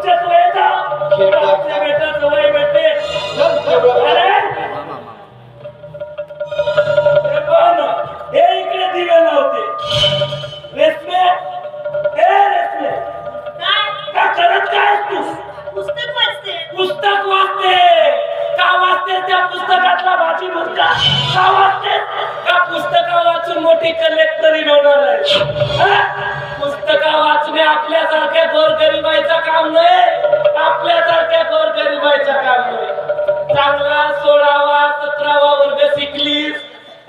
तुमच्याच वयाचा आपल्या बेटाचं वय भेटते अरे पण हे इकडे दिवे नव्हते रेस्मे रेस्मे काय करत काय तू पुस्तक वाचते का वाचते त्या पुस्तकातला भाजी मुलगा का वाचते का पुस्तका वाचून मोठी कलेक्टरी होणार आहे पुस्तका वाचणे आपल्यासारख्या गोरगरिबाईचं काम नाही आपल्यासारख्या गोरगरिबाईचं काम नाही चांगला 16वा 17वा वर्ग शिकलीस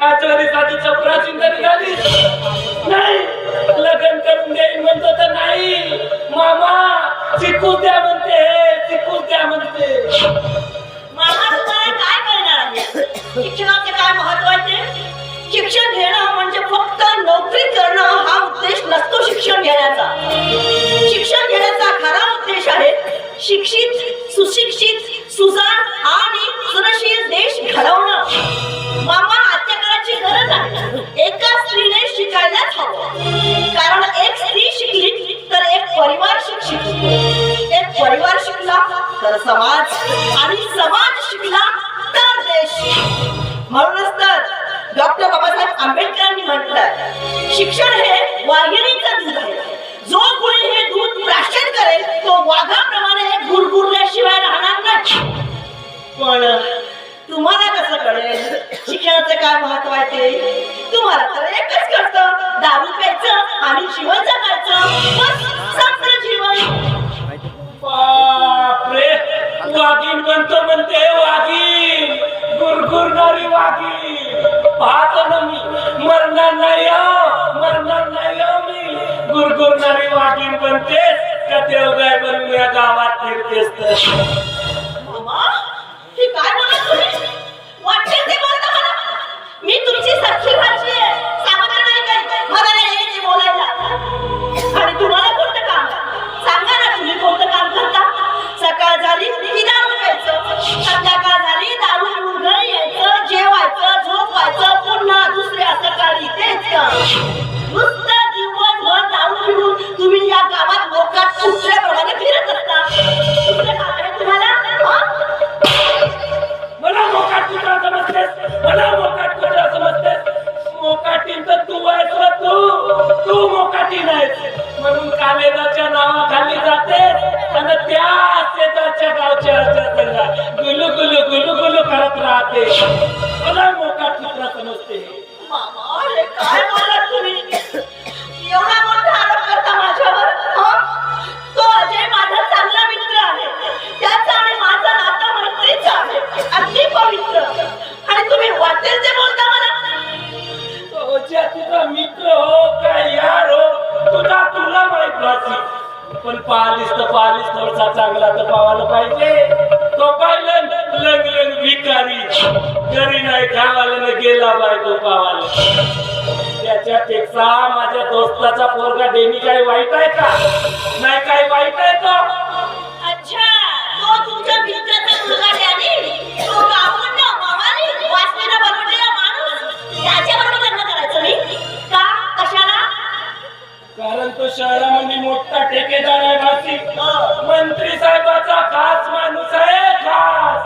आचारीसाठी चपराची तरी झालीस नाही लग्न करून देईन म्हणतो तर नाही मामा शिकू द्या म्हणते शिकू द्या म्हणते मामा तुम्हाला काय कळणार आहे शिक्षणाचे काय महत्व आहे शिक्षण घेणं म्हणजे फक्त नोकरी करणं हा उद्देश नसतो शिक्षण घेण्याचा शिक्षण घेण्याचा खरा उद्देश आहे शिक्षित सुशिक्षित सुजाण आणि सुरक्षित देश घडवणं मामा आजच्या काळाची गरज आहे एका स्त्रीने शिकायलाच हवं कारण एक स्त्री शिकली तर एक परिवार शिक्षित एक परिवार शिकला तर समाज आणि समाज शिकला तर देश म्हणूनच तर डॉक्टर बाबासाहेब आंबेडकरांनी म्हटलं शिक्षण हे वाघिणीचं दूध आहे जो कोणी हे दूध प्राशन करेल तो वाघाप्रमाणे गुरगुरल्याशिवाय राहणार नाही पण तुम्हाला कसं कळेल शिक्षणाचं काय महत्व आहे ते तुम्हाला तर एकच कळतं दारू प्यायचं आणि जीवन जगायचं बस संपूर्ण जीवन बापरे वाघीण बनतो म्हणते वाघीण गुरगुरणारी वाघीण पाहतो ना मी मरणार नाही मी गुरगुरणारी वाघीण बनतेस का देवगाय बनून या गावात फिरतेस तर मामा हे काय बोलत तुम्ही वाटते ते बोलता मला मी तुमची सख्खी भाची आहे सांगणार नाही काय मला नाही ते बोलायला आणि तुम्हाला कोणतं काम सांगा ना तुम्ही कोणतं काम करता सकाळ झाली की दारू प्यायचं संध्याकाळ झाली दारू पिऊन घरी यायचं जेवायचं झोपायचं पुन्हा दुसऱ्या सकाळी तेच नुसतं दिवसभर दारू पिऊन तुम्ही या गावात लोकात कुत्र्याप्रमाणे फिरत असता दुसरं काम आहे तुम्हाला मला मोकाट कुत्रा समजतेस मोकाटीन तर तू आहेस तू मोकाटी नाहीस म्हणून कालेदाच्या नावाखाली जातेस आणि त्या शेजारच्या गावच्या गुलू गुलू करत राहते मला मोकाट कुत्रा समजते मामा हे काय बोलत तुम्ही एवढा मोठा आरोप करता माझ्यावर तो अजय माझा चांगला मित्र आहे त्याचा आणि माझा नाता मैत्रीचा आहे अगदी पवित्र आणि तुम्ही वाटेल ते बोलता मला तुझा मित्र हो का यार हो तुला माहित भाजी पण पाहिलीस थोडसा चांगला तर पावायला पाहिजे तो पाहिलं लंग भिकारी घरी नाही खावायला गेला बाय तो पावायला त्याच्यापेक्षा माझ्या दोस्ताचा पोरगा डेनी काही वाईट आहे का नाही काही वाईट आहे तो अच्छा तो तुमच्या मित्राचा मुलगा डॅनी तो गावंड मामानी वासनेला बनवलेला माणूस त्याच्याबरोबर लग्न करायचं मी का कशाला कारण तो शहरामध्ये मोठा ठेकेदार आहे भासी मंत्री साहेबाचा खास माणूस आहे खास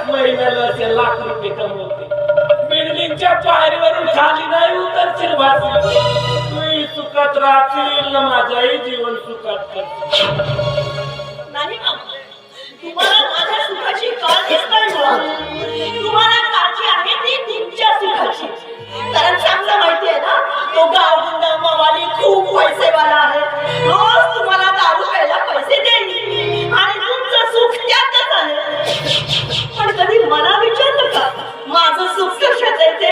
महिन्याला असे लाख रुपये कमवते बिल्डिंगच्या पायरीवरून खाली नाही उतरशील भासी तूही सुखात राहशील ना माझाही जीवन सुखात करशील नाही मामा तुम्हाला माझ्या सुखाची काळजीच नाही तुम्हाला काळजी आहे ती तुमच्या सुखाची कारण चांगलं माहिती आहे ना तो गावगुंड मवाली खूप पैसेवाला आहे रोज तुम्हाला दारू प्यायला पैसे देईल आणि तुमचं सुख त्यातच आहे पण कधी मला विचारलं का माझं सुख कशात येते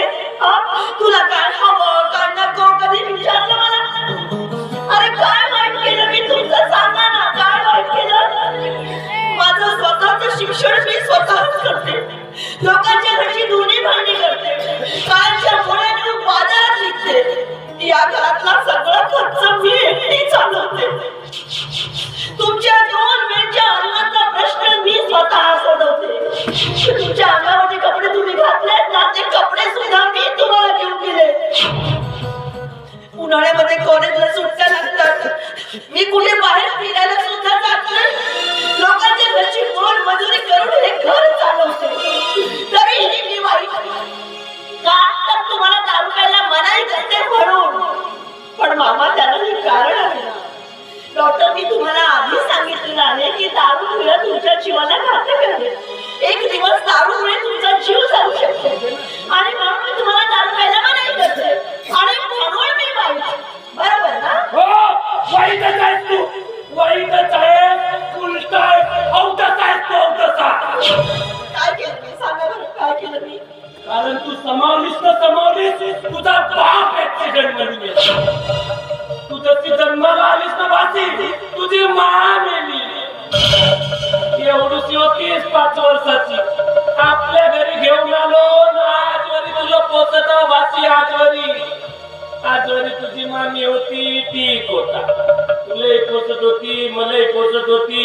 तुला काय हवं काय नको कधी विचारलं मला अरे काय वाईट केलं मी तुमचं सांगा ना काय वाईट केलं माझं स्वतःचं शिक्षण मी स्वतःच करते लोकांच्या घरची दोन्ही भांडी करते कालच्या मुळे नेऊन बाजारात विकते या घरातला सगळा खर्च मी एकटी चालवते तुमच्या 2 वेळच्या अन्नाचा प्रश्न मी स्वतः सोडवते तुमच्या अंगावरचे कपडे तुम्ही घातलेत ना ते कपडे सुद्धा मी तुम्हाला घेऊन दिले उन्हाळ्यामध्ये कॉलेजला सुट्ट्या लागतात मी कुठे बाहेर फिरायला सुद्धा जात सांगितलेलं आहे की दारू पिणं तुमच्या जीवाला घातक आहे. एक दिवस दारूमुळे तुमचा जीव जाऊ शकतो आणि म्हणून मी तुम्हाला दारू प्यायला मनाई करते आणि म्हणून मी वाईट. बरोबर ना? हो, वाईटच आहेस तू, वाईटच आहे, उलटा आहे, अवतसा आहेस तू, अवतसा. काय केलं मी? सांगा बरं, काय केलं मी? कारण तू समावलीस तुझा बाप ऍक्सिडेंट मध्ये गेला. तू जशी जन्माला आलीस ना वासी, तुझी मा मेली. एवढीशी होतीस 5 वर्षाची, आपल्या घरी घेऊन आलो ना आजवरी तुला पोचत वासी. आजवरी तुझी मामी होती, ठीक होता, तुलाही पोचत होती, मलाही पोचत होती.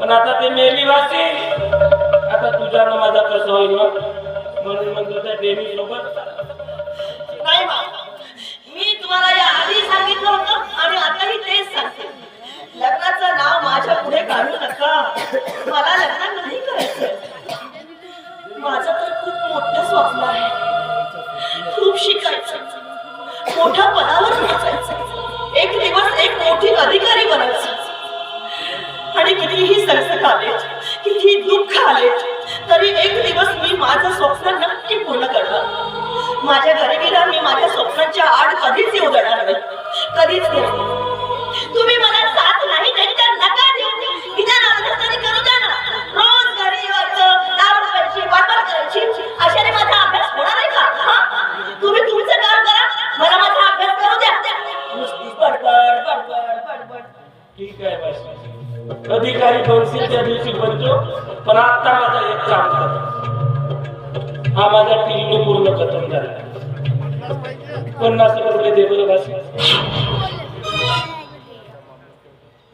पण आता ते मेली वासी. आता तुझ्या ना माझा कसं होईल म्हणून म्हणतो त्या देवी सोबत. नाही बाबा, मी तुम्हाला या आधी सांगितलं होतं आणि आताही तेच सांगते. लग्नाचं नाव माझ्या पुढे काढू नका. मला लग्न नाही करायचं. माझं तर खूप मोठं स्वप्न आहे. खूप शिकायचं, मोठ्या पदावर पोहोचायचं, एक दिवस एक मोठी अधिकारी बनायचं. आणि कितीही संकट आले, किती दुःख आले, तरी एक दिवस मी माझं स्वप्न नक्की पूर्ण करणार. माझ्या गरिबीला मी माझ्या स्वप्नांच्या आड कधीच येऊ देणार नाही, कधीच नाही. तुम्ही मला साथ नाही देत तर नका देऊ. विधान अभ्यास तरी करू द्या ना. रोज घरी यायचं, दारू प्यायची, बडबड करायची, अशाने माझा अभ्यास होणार आहे का? तुम्ही तुमचं काम करा, मला माझा अभ्यास करू द्या. नुसतीच बडबड बडबड बडबड. ठीक आहे बाई, अधिकारी बनशील त्या दिवशी बनतो, पण आता माझा एक काम कर. हा माझा टिल्लू पूर्ण खतम झाला. 50 रुपये दे बरं बाशी.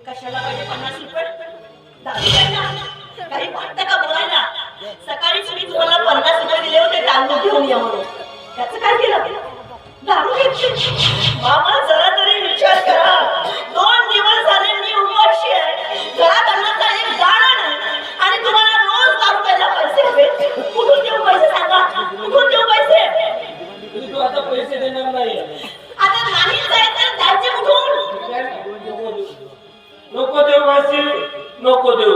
कशाला पाहिजे 50 रुपये? दारू प्यायला? काही वाटतं का बोलायला? सकाळीच मी तुम्हाला 50 रुपये दिले होते तांदूळ घेऊन या म्हणून. त्याचं काय केलं? दारू घेतली? मामा जरा तरी विचार करा. 2 दिवस झाले मी उपाशी आहे. घरात अन्नाचा एक दाणा नाही आणि तुम्हाला रोज दारू प्यायला पैसे हवे. कुठून देऊ पैसे सांगा? कुठून देऊ पैसे? तू आता पैसे देणार नाही. आता नाही जायचं द्यायचे कुठून? नको देऊ भाषी, नको देऊ,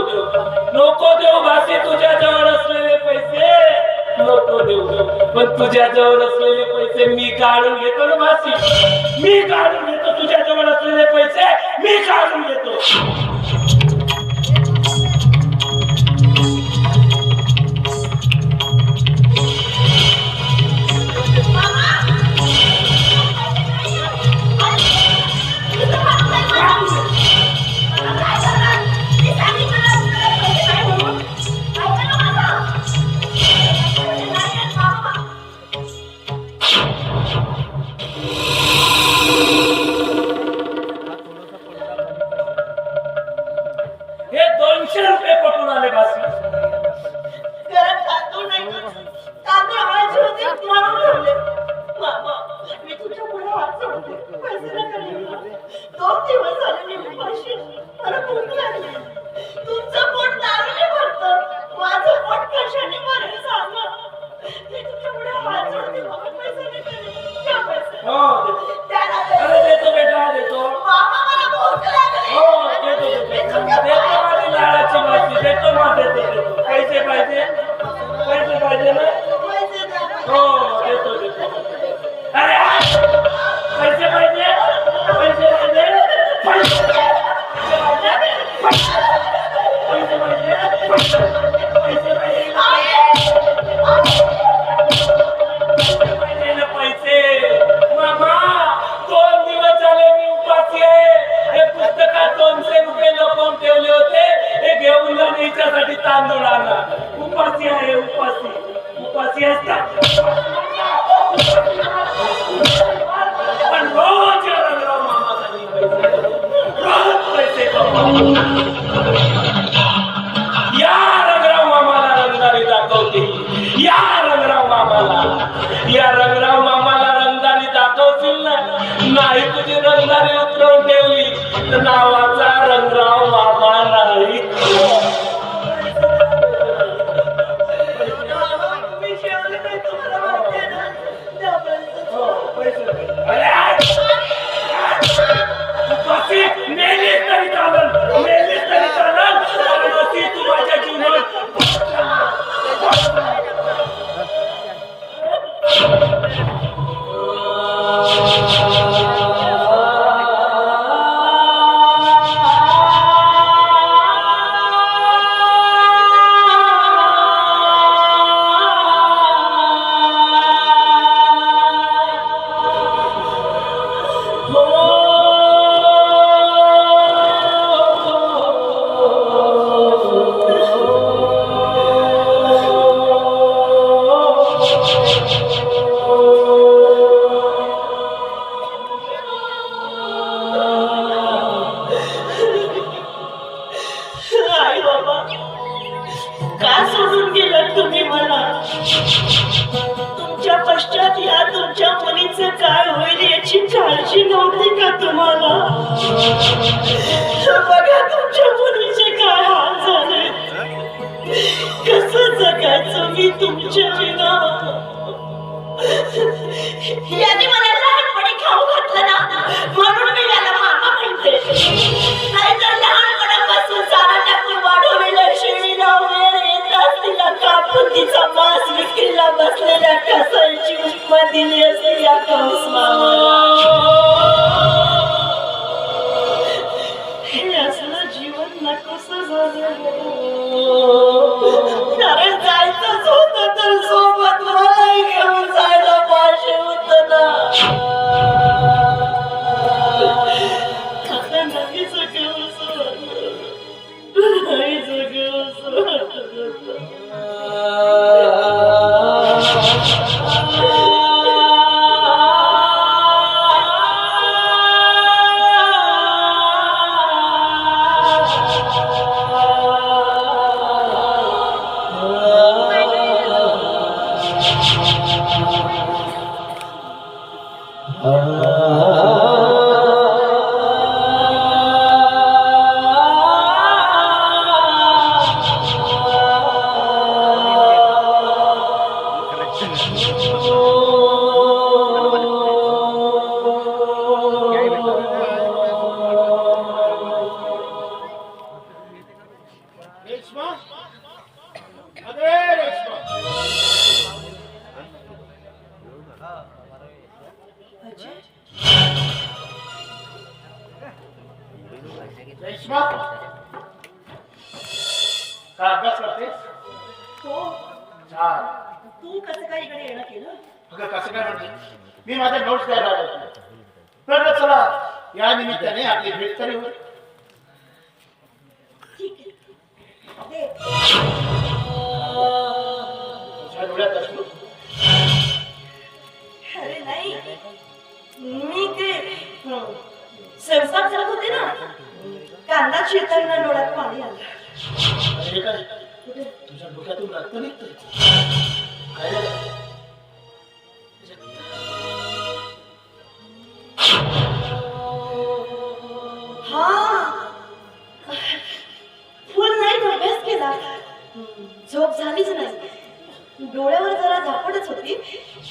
नको देऊ भाषी. तुझ्या जवळ असलेले पैसे नको देऊ, पण तुझ्या जवळ असलेले पैसे मी काढून घेतो ना भाषी. मी काढून घेतो तुझ्या जवळ असलेले पैसे, मी काढून घेतो. हे 200 रुपये कुठून आले भाषी? घरात तांदूळ नाही, तांदूळ आणायचे होते म्हणून ठेवले. मामा, मी तुझ्या पुढे हात जोडते, पैसे नका देऊ. 2 दिवस झाले मी उपाशी, मला भूक लागली. तुमचं पोट दारूने भरतं, माझं पोट कशाने भरेल सांगा? मी तुझ्या पुढे हात जोडते, मला पैसे नका देऊ. द्या पैसे. हो देतो. द्या ना अरे पैसे. देतो बेटा, देतो. मामा, मला भूक लागली. हो देतो, देतो, देतो माझी लाडाची भाषी, देतो मा, देतो. पैसे पाहिजे, पैसे पाहिजे ना? पैसे द्या. हो देतो, देतो. अरे पैसे पाहिजे, पैसे पाहिजे, पैसे पैसे. मामा 2 दिवस झाले मी उपाशी आहे. हे पुस्तकात 200 रुपये लपवून ठेवले होते, हे घेऊन जाऊन याच्यासाठी तांदूळ आणा. उपाशी आहे, उपाशी असतात. पण रोज रंगराव मामासाठी पैसे, रोज पैसे या रंगराव मामाला रंगदारी दाखवते. या रंगराव मामाला रंगदारी दाखवतील ना? नाही तुझी रंगदारी उतरवून ठेवली तर नावाचा रंगराव मामा नाही. मी जेवले नाही, तुम्हाला माहिती आहे ना? द्या पैसे. मेलीच तरी चालेल, मेलीच तरी चालेल. बाबा का सोडून गेलात तुम्ही मला तुमच्या पश्चात या तुमच्या मुलीचं काय होईल याची काळजी नव्हती का तुम्हाला बघा तुमच्या मुलीचे काय हाल झाले कसं जगायचं मी तुमच्या विना याने मला लहानपणी खाऊ घातलं ना म्हणून मी याला मामा म्हणते नाहीतर लहानपणापासून चारा टाकून वाढवलेल्या शेळीला वेळ येताच तिला कापून तिचा मांस विक्रीला बसलेल्या कसाईची उपमा दिली असती या कंस मामाला हे असलं जीवन नकोसं झालं कारण जायचंच होतं तर सोबत मलाही घेऊन जायला पाहिजे होतं ना आता नाही जगवसं वाटलं नाही जगवसं वाटलं रेश्मा का अभ्यास करतेस हो छान तू कसं काय इकडे येणं केलं अगं कसं काय म्हणते मी माझ्या नोट्स द्यायला आलो होतो तर चला या निमित्ताने आपली भेट तरी होईल ठीक आहे तुझ्या डोळ्यात असलो अरे नाही मी ते स्वयंपाक करत होते ना कांदा चिरताना डोळ्यात पाणी आलं हे काय तुझ्या डोक्यातून रक्त निघतंय काय झालं हा फुल नाईट अभ्यास केला झोप झालीच नाही डोळ्यावर जरा झापडच होती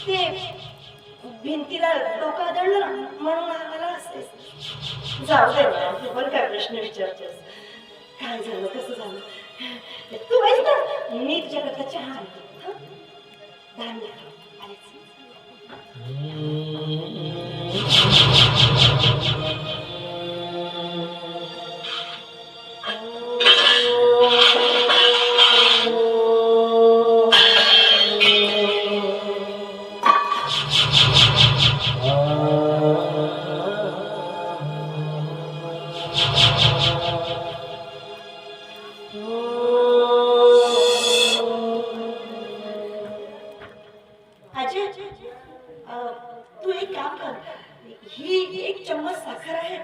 ते भिंतीला डोकं आदळलं म्हणून आम्हाला असते जाऊ दे तू पण काय प्रश्न विचारतेस काय झालं कसं झालं तू माहिती ना मी तुझ्याकडचा चहा आणते 10 मिनिटं आलेच तू एक काम कर ही 1 चम्मच साखर आहे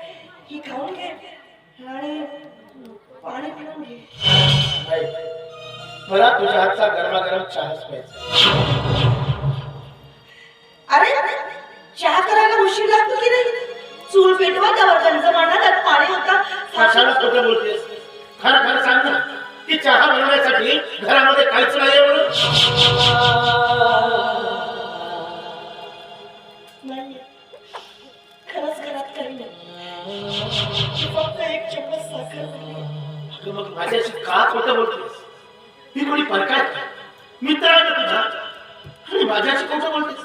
ही खाऊन घे आणि पाणी पिऊन घे नाही मला तुझ्या हातचा गरमागरम चहाच प्यायचा अरे चहा करायला उशीर लागतो की नाही चूल पेटवा त्यावर गंज मांडा त्यात पाणी होता कशाला खोटं बोलतेस खरं खरं सांग ना की चहा बनवण्यासाठी घरामध्ये काहीच नाहीये म्हणून नाही खरंच घरात काही नाही फक्त 1 चम्मच साखर दिली. अगं मग माझ्याशी का खोटं बोलतेस मी कोणी परकाय मित्र आहे ना तुझा आणि माझ्याशी खोटं बोलतेस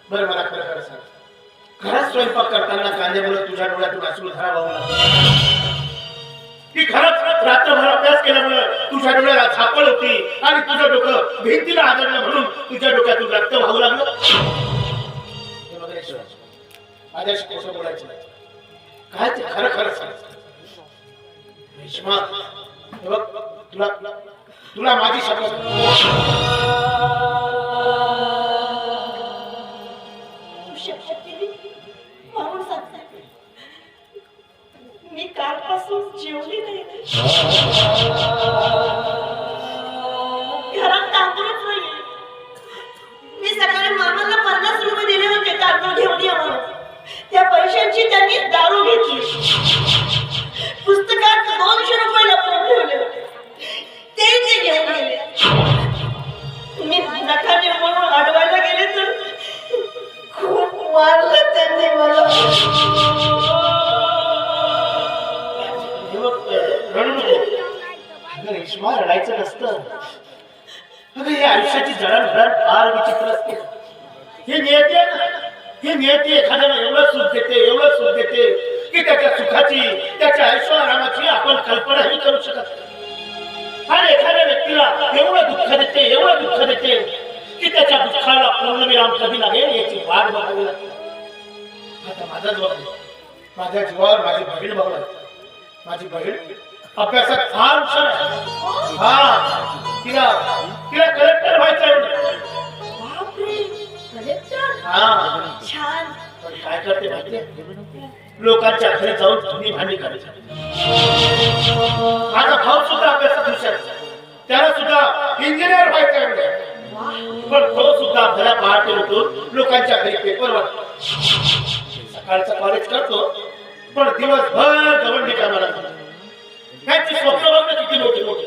बरं मला खरं खरं सांग घरात स्वयंपाक करताना कांद्यामुळे तुझ्या डोळ्यातून अश्रू धारा वाहू लागला की खरंच रात्रभर अभ्यास केल्यामुळे तुझ्या डोळ्याला झापड होती आणि तुझं डोकं भिंतीला आदळलं म्हणून तुझ्या डोक्यातून रक्त वाहू लागलं हे बघ रे, माझ्याशी कसं बोलायचं नाही काय ते खरं खरं सांग रेश्मा हे बघ तुला तुला माझी शपथ शपथ दिली म्हणून सांगते मी कालपासून जेवली नाही हे बघ, रडू नको. अगं रेश्मा, रडायचं नसतं. अगं ही आयुष्याची जडणघडण फार विचित्र असते. हे नियती आहे ना, हे नियती एखाद्याला एवढं सुख देते, एवढं सुख देते की त्याच्या सुखाची, त्याच्या ऐश्वर्याची आपण कल्पनाही करू शकत नाही. आणि एखाद्या व्यक्तीला एवढं दुःख देते, एवढं दुःख देते की त्याच्या दुःखाला पूर्णविराम कधी लागेल याची वाट बघावी लागते. आता माझाच बघ, माझ्या जीवावर माझी बहीण बघणार. माझी बहीण अभ्यासात फार हुशार आहे. हा, तिला तिला कलेक्टर व्हायचं आहे. बापरे, कलेक्टर. हा, छान. पण काय करते माहितीये, लोकांच्या घरी जाऊन धुणी भांडी करायची. माझा भाऊ सुद्धा अभ्यासात हुशार आहे. त्याला सुद्धा इंजिनियर व्हायचं आहे. पण तो सुद्धा भल्या पहाटे उठून लोकांच्या घरी पेपर वाचतो. सकाळचं कॉलेज करतो, पण दिवसभर गवंडी कामाला जातो. त्यांची स्वप्न बघणं किती मोठी मोठी.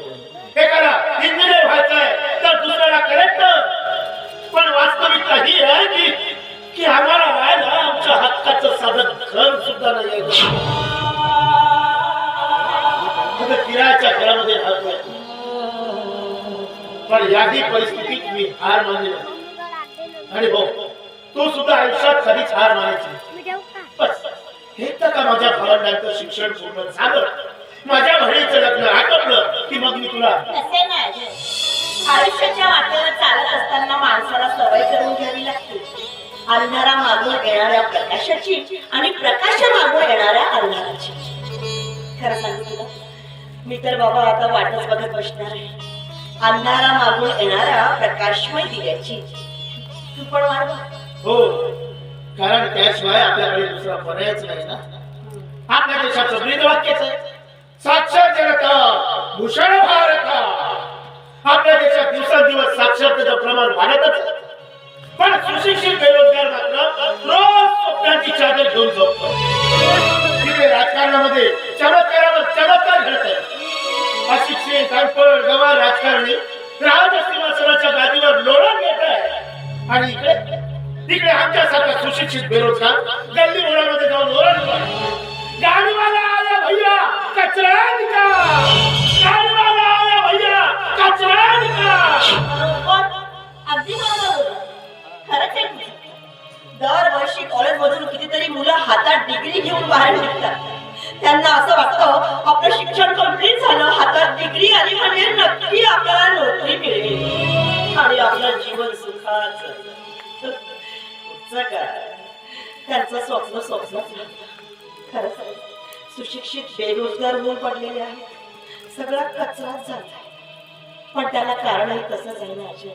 एकाला इंजिनियर व्हायचं आहे तर दुसऱ्याला कलेक्टर. पण वास्तविकता ही आहे की आम्हाला राहायला आमच्या हक्काचं साधं घर सुद्धा नाही आहे. किरायाच्या घरामध्ये राहतोय. पण याही परिस्थितीत मी हार मानली नाही. आणि भाऊ, तो सुद्धा आयुष्यात कधीच हार मानायची. बस हेच का माझ्या भावंडांचं शिक्षण पूर्ण झालं, माझ्या बहिणीचं लग्न आटोपलं की मग मी तुला. तसे नाही, आयुष्याच्या वाटेवर चालत असताना माणसाला सवय करून घ्यावी लागते. अंधारा मागून येणाऱ्या प्रकाशाची आणि प्रकाशामागून येणाऱ्या अंधाराची. खरं सांगू तुला, मी तर बाबा आता वाटच बघत बसणार आहे अंधारा मागून येणाऱ्या प्रकाशमय दिव्याची. तू पण वाट बघ. हो, कारण त्याशिवाय आपल्याकडे दुसरा पर्यायच नाही ना. आपल्या देशाचं ब्रीदवाक्यच आहे, साक्षर जनता भूषण भारत. आपल्या देशात दिवसेंदिवस साक्षरतेचं प्रमाण वाढतच, पण सुशिक्षित बेरोजगार मात्र रोज स्वप्नाची चादर घेऊन झोपतो. तिथे राजकारणामध्ये चमत्कारावर चमत्कार घडत आहे. अशिक्षित अनपढ गवार राजकारणी राजसिंहासनाच्या गादीवर लोळण घेत आहे. आणि तिकडे आमच्यासारखा सुशिक्षित बेरोजगार गल्ली बोळामध्ये जाऊन ओरडतो, गाडीवाला आया भैया कचरा निकाल, गाडीवाला आया भैया कचरा निकाल. अगदी बरोबर. खरंच आहे. दरवर्षी कॉलेजमधून कितीतरी मुलं हातात डिग्री घेऊन बाहेर निघतात. त्यांना असं वाटतं आपलं शिक्षण कंप्लीट झालं, हातात डिग्री आली म्हणजे नक्की आपल्याला नोकरी मिळेल आणि आपलं जीवन सुखाचं. काय त्यांचं स्वप्न खरंच आहे. सुशिक्षित बेरोजगार होऊन पडलेले आहेत. सगळा कचराच झाला. पण त्याला कारणही तसंच आहे ना अजय.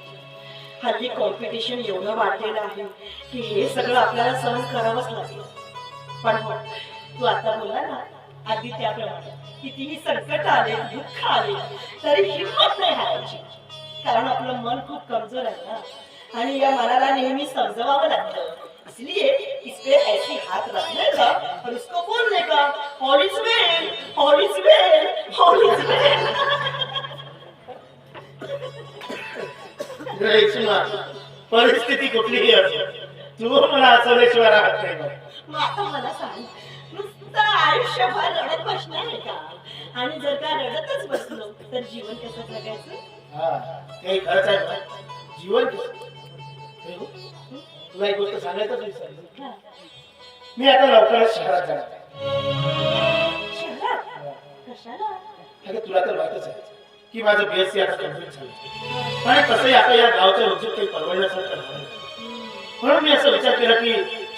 हल्ली कॉम्पिटिशन एवढं वाढलेलं आहे की हे सगळं आपल्याला सहन करावंच लागेल. पण तू आता बोला ना, आधी त्याप्रमाणे कितीही संकट आले, दुःख आले तरी हिंमत नाही हारायची. कारण आपलं मन खूप कमजोर आहे ना, आणि या मनाला नेहमी समजवावं लागतं. इसलिए इस पे ऐसी हाथ रखने का और उसको बोलने का, all is well, all is well, all is well. परिस्थिती कुठलीही असो, तू मला हसवल्याशिवाय राहत नाही. मग आता मला सांग, नुसतं आयुष्यभर रडत बसणार आहे का? आणि जर का रडतच बसलो तर जीवन कसं जगायचं? काही खरंच आहे का? जीवन तुला एक गोष्ट सांगायचं विसरलो. मी आता लवकरच शहरात जाणार. शहरात? कशाला? अगं तुला तर माहितच आहे की माझं BSc आता कंप्लीट झालं, आणि तसंही आता या गावच्या रोजचं काही परवडण्यासारखं नाही. म्हणून मी असं विचार केला की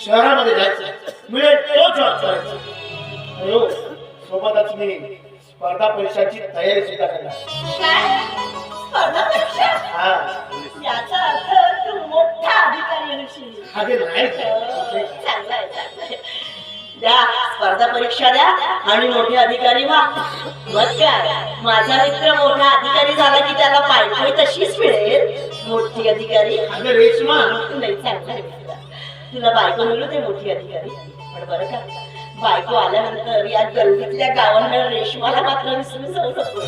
शहरामध्ये जायचं, मिळेल तो जॉब करायचा. हो, सोबतच मी स्पर्धा परीक्षांची तयारी सुद्धा करणार. स्पर्धा परीक्षा? हा, याचा अर्थ तू मोठा अधिकारी होशील. अगे नाही, चांगला आहे, चांगला आहे. द्या स्पर्धा परीक्षा द्या आणि मोठे अधिकारी व्हा. मग काय, माझा मित्र मोठा अधिकारी झाला की त्याला बायको तशीच मिळेल, मोठी अधिकारी. अगं रेश्मा, नाही, चांगला आहे. तुला बायको मिळू दे मोठी अधिकारी. पण बरं का, बायको आल्यानंतर या गल्लीतल्या गावांना रेशमाला मात्र विसरून जाऊ नको.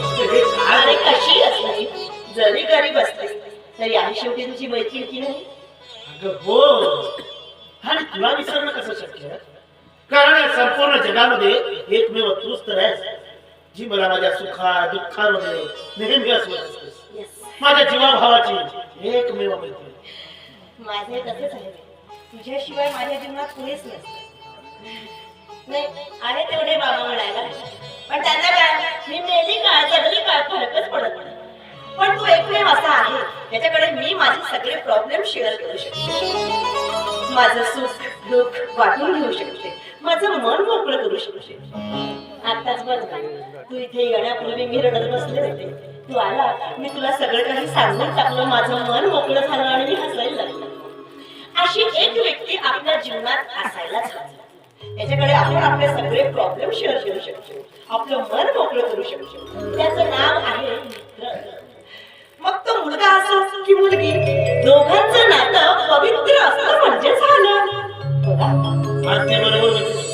अरे कशी असली जरी गरीब असते तरी आई शेवटी तुझी मैत्रीण की नाही? अगं हो, आणि तुला विसरणं कसं शक्य? कारण या संपूर्ण जगामध्ये एकमेव तूच तर आहेस. जी मला माझ्या सुखात दुःखामध्ये नेहमी असवत असतेस. Yes. माझ्या जीवाभावाची एकमेव मैत्रीण. माझे तसेच आहे. तुझ्याशिवाय माझ्या जीवनात कुणीच नसतं. नाही आहे तेवढे बाबा म्हणायला, पण त्यांना काय मी मेली काय जगली काय फरकच पडत नाही. पण तू एकमेव असा आहे त्याच्याकडे मी माझे सगळे प्रॉब्लेम शेअर करू शकते, माझं सुख दुःख वाटून घेऊ शकते, माझं मन मोकळं करू शकते. आताच बघ ना, तू इथे येण्यापूर्वी मी रडत बसले होते. तू आला, मी तुला सगळं काही सांगून टाकलं, माझं मन मोकळं झालं आणि मी हसायला लागले. अशी एक व्यक्ती आपल्या जीवनात असायलाच हवी. त्याच्याकडे आपण आपले सगळे प्रॉब्लेम शेअर करू शकतो, आपलं मन मोकळं करू शकतो. त्याचं नाव आहे मित्र. मग तो मुलगा असो की मुलगी, दोघांचं नातं पवित्र असतं म्हणजे झालं. बघा अगदी बरोबर बोलतेस.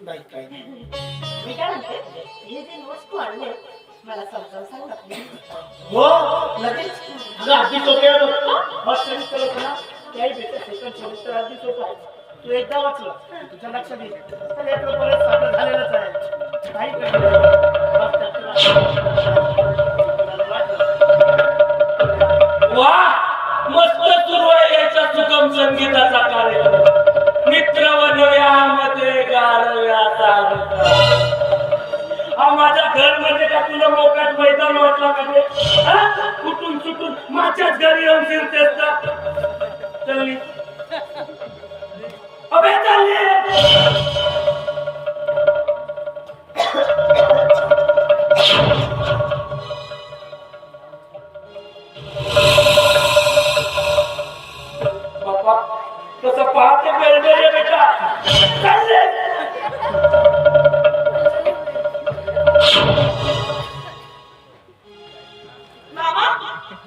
नाही काही नाही. मी काय म्हणते, हे जे नोट्स तू आणले मला समजावून सांग ना please. हो लगेच अगं अगदी सोपे आहे बघ. मस्त करत ना काही भेटत सेमिस्टर अगदी सोपं आहे. तू एकदा वाचलं तुझ्या लक्षात येईल तर एक बरंच साधं झालेलंच आहे. काही कळलं नाही. बस त्याचं वा मस्त सुरू आहे याच्या सुगम संगीताचा कार्यक्रम. मित्र वनव्यामध्ये गारव्याचा अर्थ. हा माझ्या घर म्हणजे का तुला मोकाट मैदान वाटला का रे? हा? कुठून सुटून माझ्याच घरी येऊन फिरतेस का? चलनी अबे चलनी बापा तसं पाहते बेलबे रे बेटा. चालले मामा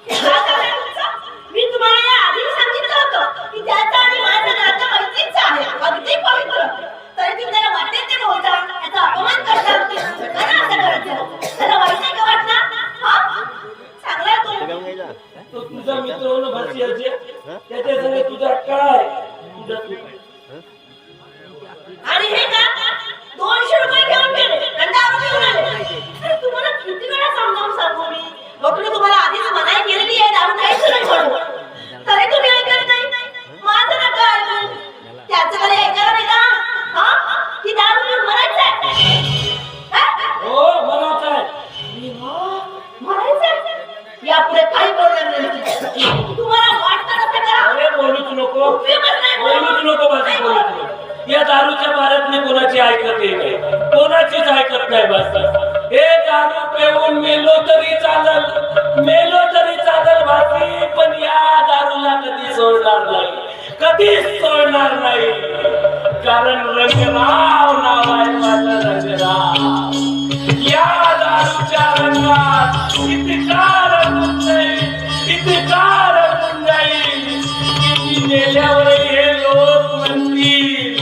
हे काय झालंय तुमचं? मी तुम्हाला या आधी सांगितलं होतं की त्याचं आणि माझं नातं मैत्रीचं आहे, अगदी पवित्र. तरी तुम्ही त्याला वाटेल ते बोलता, त्याचा अपमान करता. का ना असं करायचं? त्याला वाईट नाही का वाटणार? हा? चांगला आहे तो. तो तुझा मित्र होणं भरती असे त्याच्या संगे तुझा काय तुझा आणि हे का 200 रुपये घेऊन गेले आणि दारू घेऊन आले. अरे तुम्हाला किती वेळा समजावून सांगू मी, डॉक्टर तुम्हाला आधीच मनाई केलेली आहे दारू खायचं नाही म्हणून, तरी तुम्ही ऐकत नाही. माझं नका ऐकू, त्याचं तरी ऐकायला नाही का? हा की दारू पिऊन मरायचंय? हा? हो म्हणायचं मरायचंय? यापुढे काही बोलणार नाही. तुम्हाला वाटतं तसं करा. अरे बोलूच नको उपयोगच नाही बोलूच नको बाजी बोलूच नको. या दारूच्या भारत मी कोणाची ऐकत नाही कोणाचीच ऐकत नाही बस. हे दारू पिऊन मेलो तरी चालल भाती पण या दारूला कधी सोडणार नाही कधीच सोडणार नाही. कारण रंगराव नाव आहे माझं रंगराव. या दारूच्या रंगात इतका रंगून जाईल की मेल्यावर हे लोक म्हणतील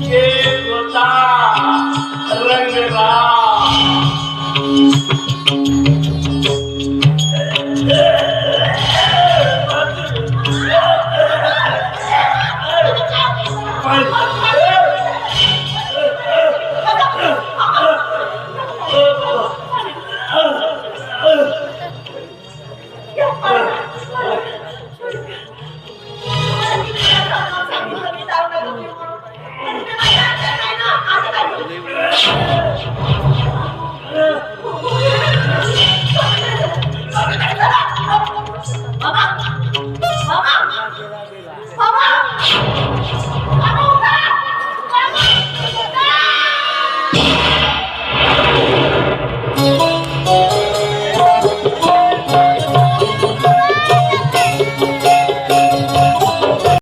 हे होता रंगराव. Mama!